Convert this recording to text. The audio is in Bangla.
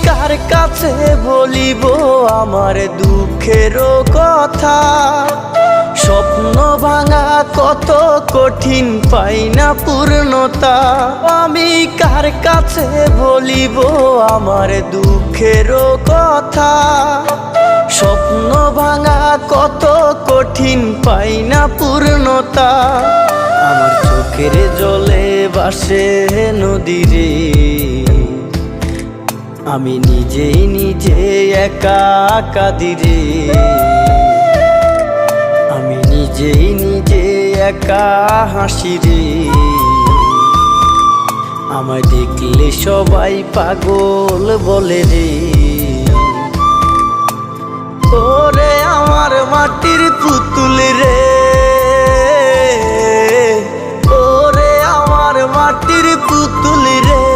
কার কাছে বলিব আমার দুঃখের কথা? স্বপ্ন ভাঙা কত কঠিন, পাই না পূর্ণতা। আমি কার কাছে বলিব আমার দুঃখের কথা? স্বপ্ন ভাঙা কত কঠিন, পাই না পূর্ণতা। আমার চোখের জলে ভাসে নদীরে, আমি নিজেই নিজে একা কাঁদিরে। আমি নিজেই নিজে একা হাসি রে। আমায় দেখলে সবাই পাগল বলে রে। ওরে আমার মাটির পুতুল রে, ওরে আমার মাটির পুতুল রে।